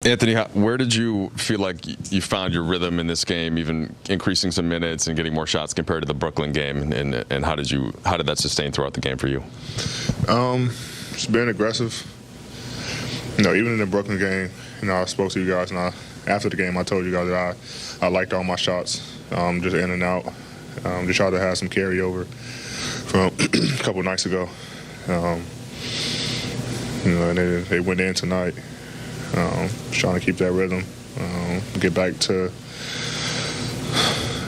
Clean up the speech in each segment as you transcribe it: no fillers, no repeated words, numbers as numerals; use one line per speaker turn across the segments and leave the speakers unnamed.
Anthony, where did you feel like you found your rhythm in this game, even increasing some minutes and getting more shots compared to the Brooklyn game, and how did that sustain throughout the game for you?
Just being aggressive. Even in the Brooklyn game, I spoke to you guys, and after the game, I told you guys that I liked all my shots, just in and out. Just try to have some carryover from a couple nights ago. And they went in tonight. Just trying to keep that rhythm, get back to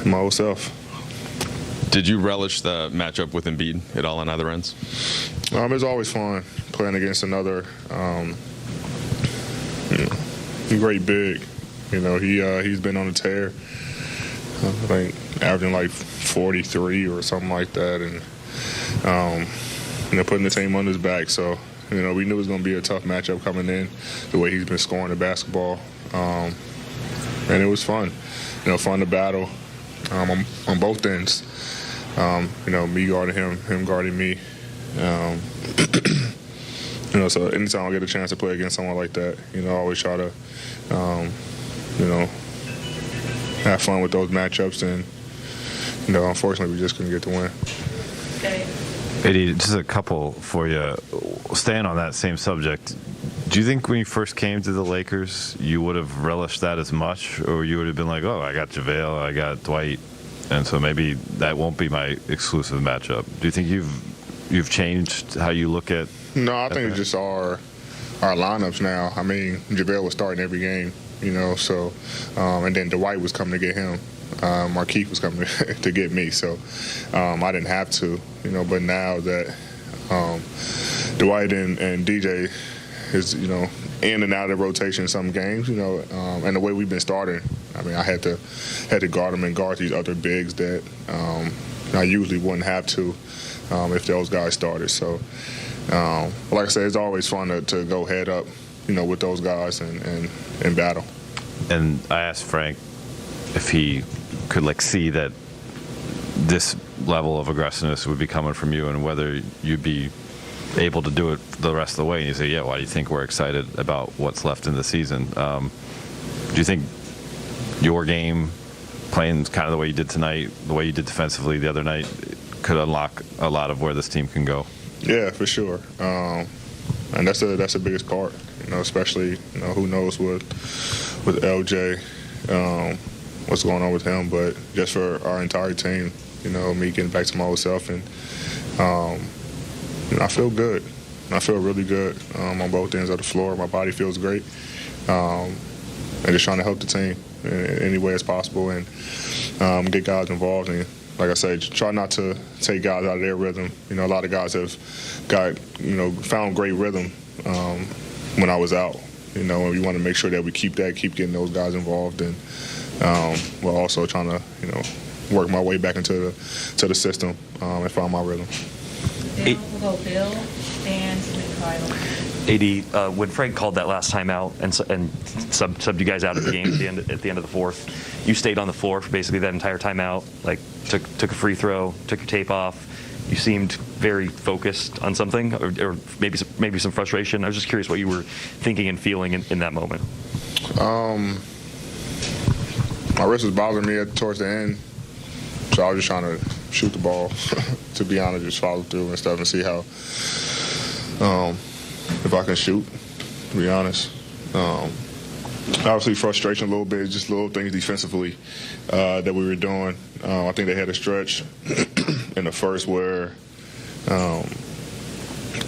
my old self.
Did you relish the matchup with Embiid at all on either ends?
It's always fun playing against another great big. He's been on a tear. I think averaging like 43 or something like that, and putting the team on his back. So. We knew it was going to be a tough matchup coming in, the way he's been scoring the basketball. And it was fun. Fun to battle on both ends. Me guarding him guarding me. So anytime I get a chance to play against someone like that, I always try to, have fun with those matchups. And, unfortunately, we just couldn't get the win.
Okay.
Eddie, just a couple for you. Staying on that same subject, do you think when you first came to the Lakers, you would have relished that as much, or you would have been like, oh, I got JaVale, I got Dwight, and so maybe that won't be my exclusive matchup? Do you think you've changed how you look at?
No, I think it's just our lineups now. I mean, JaVale was starting every game, so and then Dwight was coming to get him. Markeith was coming to get me, so I didn't have to, but now that Dwight and DJ is, in and out of rotation in some games, and the way we've been starting, I mean, I had to guard them and guard these other bigs that I usually wouldn't have to if those guys started. So, like I said, it's always fun to go head up, with those guys and battle.
And I asked Frank if he could see that this level of aggressiveness would be coming from you, and whether you'd be able to do it the rest of the way. And you say, yeah, why do you think we're excited about what's left in the season? Do you think your game, playing kind of the way you did tonight, the way you did defensively the other night, could unlock a lot of where this team can go?
Yeah, for sure. And that's the biggest part, especially, who knows with LJ, what's going on with him, but just for our entire team, me getting back to my old self, and I feel good. I feel really good on both ends of the floor. My body feels great, and just trying to help the team in any way as possible, and get guys involved. And like I said, try not to take guys out of their rhythm. A lot of guys have found great rhythm when I was out. And we want to make sure that we keep getting those guys involved, and we're also trying to, work my way back into the system and find my rhythm.
Bill, we'll go Bill, Stan, Kyle.
AD, when Frank called that last timeout and subbed you guys out of the game at the end of the fourth, you stayed on the floor for basically that entire timeout. Took a free throw, took your tape off. You seemed very focused on something, or maybe some frustration. I was just curious what you were thinking and feeling in that moment.
My wrist was bothering me towards the end, so I was just trying to shoot the ball. To be honest, just follow through and stuff and see how if I can shoot. To be honest, obviously frustration a little bit, just little things defensively that we were doing. I think they had a stretch in the first where then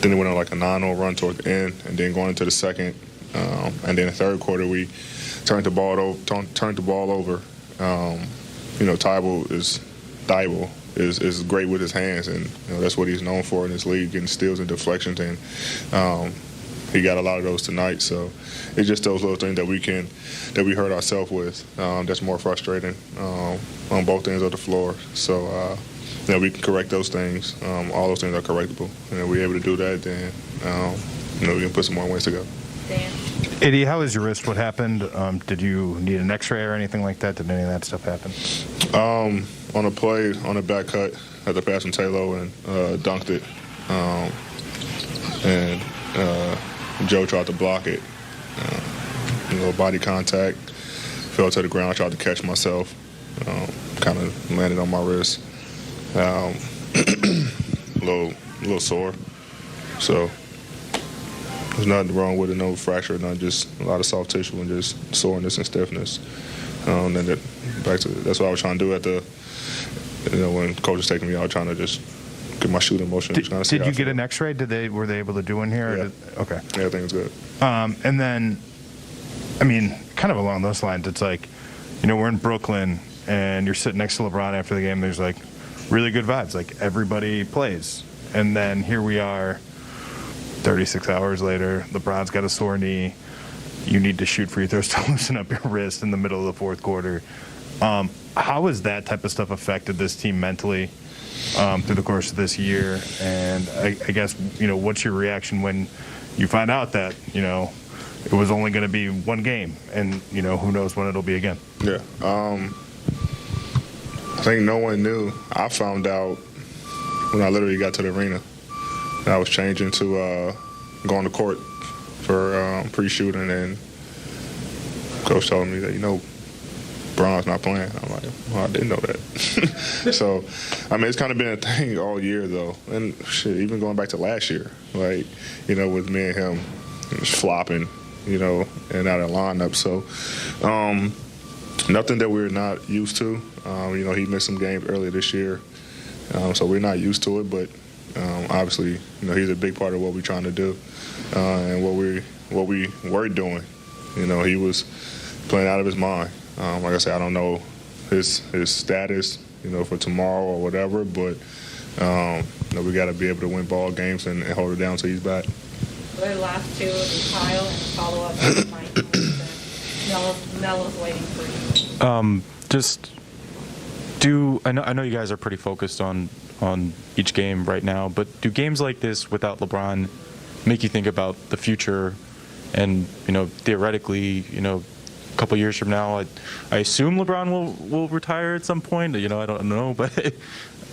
they went on like a 9-0 run toward the end, and then going into the second, and then the third quarter we turned the ball over. Thibault is great with his hands, and that's what he's known for in this league, getting steals and deflections, and he got a lot of those tonight. So it's just those little things that we hurt ourselves with. That's more frustrating on both ends of the floor. So we can correct those things. All those things are correctable, and if we're able to do that, then we can put some more ways to go.
Dan.
Eddie, how is your wrist? What happened? Did you need an X-ray or anything like that? Did any of that stuff happen?
On a play, on a back cut, had to pass from Taylor and dunked it. And Joe tried to block it. body contact. Fell to the ground. I tried to catch myself. Kind of landed on my wrist. A little sore. So there's nothing wrong with it. No fracture. Not just a lot of soft tissue and just soreness and stiffness. And then that's what I was trying to do at the. When coach was taking me out, trying to just get my shooting motion.
Did you get an X-ray? Were they able to do one here?
Yeah.
Okay.
Yeah, everything's good.
And then, I mean, kind of along those lines, it's like, we're in Brooklyn and you're sitting next to LeBron after the game. There's like really good vibes. Like everybody plays. And then here we are 36 hours later. LeBron's got a sore knee. You need to shoot free throws to loosen up your wrist in the middle of the fourth quarter. How has that type of stuff affected this team mentally through the course of this year? And I guess, what's your reaction when you find out that, it was only going to be one game and, who knows when it'll be again?
Yeah. I think no one knew. I found out when I literally got to the arena. I was changing to go on the court for pre-shooting, and coach told me that, Bron's not playing. I'm like, well, I didn't know that. So, I mean, it's kind of been a thing all year, though. And shit, even going back to last year, like, with me and him, it was flopping, in and out of the lineup. So, nothing that we're not used to. He missed some games earlier this year. So we're not used to it, but obviously, he's a big part of what we're trying to do and what we were doing. He was playing out of his mind. Like I said, I don't know his status, for tomorrow or whatever, but we got to be able to win ball games and hold it down until he's back.
The last two will be Kyle and follow up with Mike. Melo's waiting for you.
I know you guys are pretty focused on each game right now, but do games like this without LeBron make you think about the future and, theoretically, a couple years from now, I assume LeBron will retire at some point. I don't know, but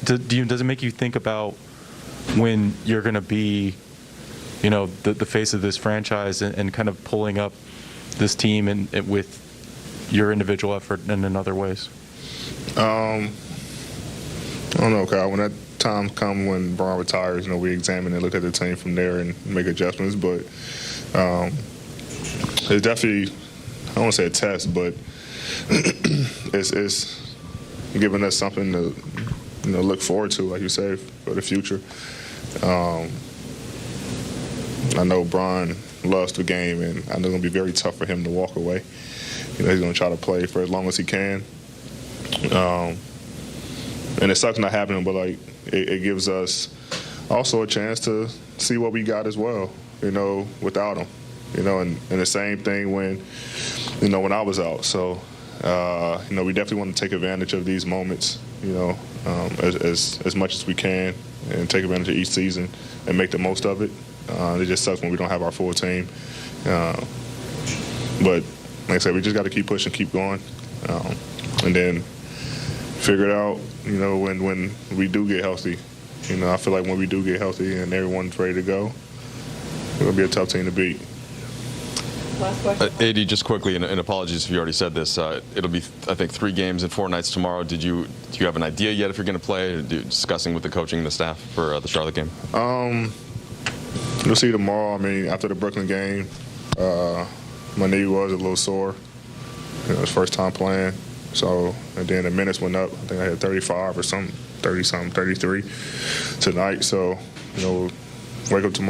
does it make you think about when you're going to be, the face of this franchise and kind of pulling up this team and with your individual effort and in other ways?
I don't know, Kyle. When that time comes when Bron retires, we examine and look at the team from there and make adjustments. But it's definitely, I don't want to say a test, but it's giving us something to look forward to, like you say, for the future. I know Bron loves the game, and I know it's going to be very tough for him to walk away. He's going to try to play for as long as he can. And it sucks not having him, but it gives us also a chance to see what we got as well, without him. And the same thing when I was out. So, we definitely want to take advantage of these moments, as much as we can, and take advantage of each season and make the most of it. It just sucks when we don't have our full team. But like I said, we just got to keep pushing, keep going, and then figure it out, when we do get healthy. I feel like when we do get healthy and everyone's ready to go, it's going to be a tough team to beat.
Last question.
AD, just quickly, and apologies if you already said this, it'll be, I think, 3 games and 4 nights tomorrow. Do you have an idea yet if you're going to play? Or discussing with the coaching and the staff for the Charlotte game?
We'll see tomorrow. I mean, after the Brooklyn game, my knee was a little sore. It's first time playing. So, and then the minutes went up. I think I had 35 or something, 30-something, 33 tonight. So, wake up tomorrow.